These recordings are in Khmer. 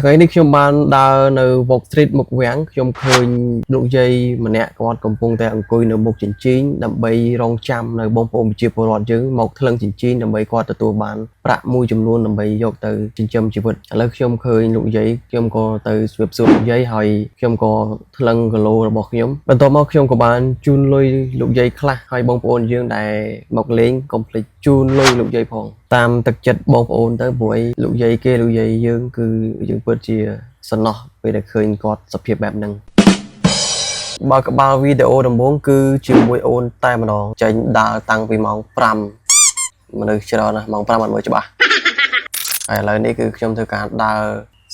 ថ្ងៃនេះខ្ញុំបានដើរនៅ Walk Street មុខវាំងខ្ញុំឃើញលោកយាយម្នាក់គាត់កំពុងតែអង្គុយនៅមុខជញ្ជីងដើម្បីរងចាំនៅបងប្អូនប្រជាពលរដ្ឋយើងមកថ្លឹងជញ្ជីងដើម្បីគាត់ទទួលបានប្រាក់មួយចំនួនដើម្បីយកទៅចិញ្ចឹមជីវិតឥឡូវខ្ញុំឃើញលោកយាយខ្ញុំក៏ទៅជម្រាបសួរលោកយាយហើយខ្ញុំក៏ថ្លឹងគីឡូរបស់ខ្ញុំបន្ទាប់មកខ្ញុំក៏បានជូនលុយលោកយាយខ្លះហើយបងប្អូនយើងដែលមកលេងកុំភ្លេចជូនលុយលោកយាយផងតាមទឹកចិត្តបងប្អូនទៅព្រោះលោកយាយយើងគឺយើងពិតជាសំណោះពេលដែលឃើញគាត់សភាពបែបហ្នឹងបើក្បាលវីដេអូដំបូងគឺជាមួយអូនតែម្ដងចេញដើរតាំងពីម៉ោង5មនុស្សច្រើនណាស់ម៉ោង5អត់មើលច្បាស់ហើយឥឡូវនេះគឺខ្ញុំធ្វើការដើរ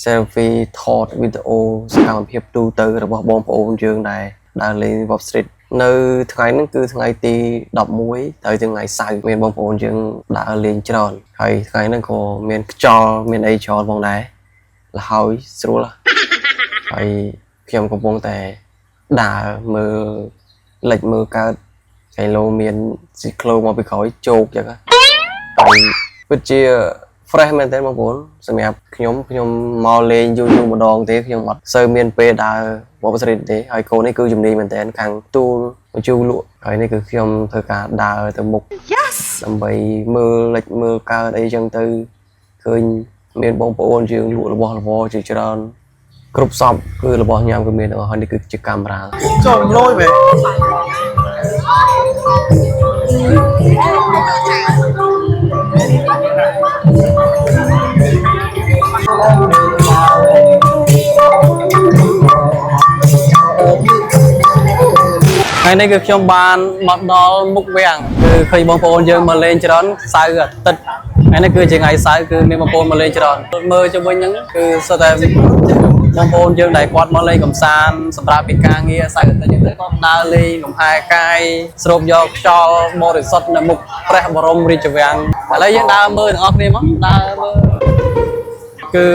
selfie ថតវីដេអូសកម្មភាពទូទៅរបស់បងប្អូនយើងដែលដើរលេង Walk Street នៅថ្ងៃហ្នឹងគឺថ្ងៃទី11ទៅថ្ងៃសៅរ៍មានបងប្អូនយើងដើរលេងច្រើនហើយថ្ងៃហ្នឹងក៏មានខ្យល់មានអីច្រើនផងដែរលហើយស្រួលហើយខ្ញុំកំពុងតែដើរមើលលិចមើលកើតគីឡូមានស៊ីក្លូមកពីក្រោយជោកចឹងហើយពិតជា fresh មែនទេបងប្អូនសម្រាប់ខ្ញុំមកលេងយូរម្ដងទេខ្ញុំអត់សូវមានពេលដើរ Walk Street ទេហើយកូននេះគឺជំនាញមែនតើខាងទូលជូលក់ហើយនេះគឺខ្ញុំធ្វើការដើរទៅមុខដើម្បីមើលលិចមើលកើតអីចឹងទៅឃើញមានបងប្អូនយើងលក់របស់របរជាច្រើនគ្រប់សពគឺរបស់ញ៉ាំក៏មានហើយនេះគឺជាកាមេរ៉ាចូលលយមែនថ្ងៃនេះគឺខ្ញុំបានមកដល់មុខវាំងគឺឃើញបងប្អូនយើងមកលេងច្រើនសៅរ៍អាទិត្យថ្ងៃនេះគឺជាថ្ងៃសៅរ៍គឺមានបងប្អូនមកលេងច្រើនមើលជុំវិញហ្នឹងគឺសុទ្ធតែបងប្អូនយើងដែលគាត់មកលេងកំសាន្តសម្រាប់ពីការងារសៅរ៍អាទិត្យហ្នឹងទៅគាត់ដើរលេងលំហែកាយស្រូបយកខ្យល់បរិសុទ្ធនៅមុខព្រះបរមរាជវាំងឥឡូវយើងដើរមើលទាំងអស់គ្នាមកដើរមើលគឺ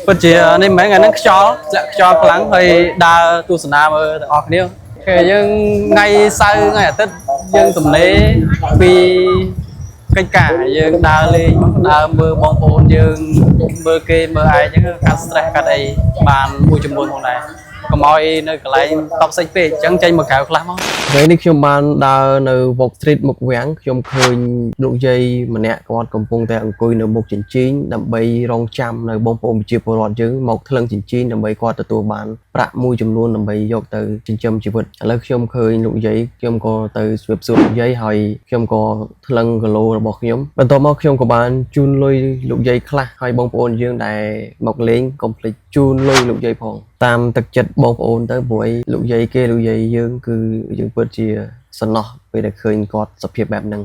ពិតជានេះមិនមែនថ្ងៃហ្នឹងខ្យល់ធ្លាក់ខ្យល់ខ្លាំងហើយដើរទស្សនាមើលទាំងអស់គ្នាគេយើងថ្ងៃសៅរ៍ថ្ងៃអាទិត្យយើងទំនេរពីកិច្ចការយើងដើរលេងដើរមើលបងប្អូនយើងមើលគេមើលឯងចឹងកាត់ stress កាត់អីបានមួយចំនួនផងដែរកុំឲ្យនៅកន្លែងតប់សិចពេកអញ្ចឹងចេញមកក្រៅខ្លះមកថ្ងៃនេះខ្ញុំបានដើរនៅ Walk Street មុខវាំងខ្ញុំឃើញលោកយាយម្នាក់គាត់កំពុងតែអង្គុយនៅមុខជញ្ជីងដើម្បីរងចាំនៅបងប្អូនប្រជាពលរដ្ឋយើងមកថ្លឹងជញ្ជីងដើម្បីគាត់ទទួលបានប្រាក់មួយចំនួនដើម្បីយកទៅចិញ្ចឹមជីវិតឥឡូវខ្ញុំឃើញលោកយាយខ្ញុំក៏ទៅជម្រាបសួរលោកយាយហើយខ្ញុំក៏ថ្លឹងគីឡូរបស់ខ្ញុំបន្ទាប់មកខ្ញុំក៏បានជូនលុយលោកយាយខ្លះហើយបងប្អូនយើងដែលមកលេងកុំភ្លេចជូនលុយលោកយាយផងតាមទឹកចិត្តបងប្អូនទៅព្រោះលោកយាយយើងគឺយើងពិតជាសំណោះពេលដែលឃើញគាត់សភាពបែបហ្នឹង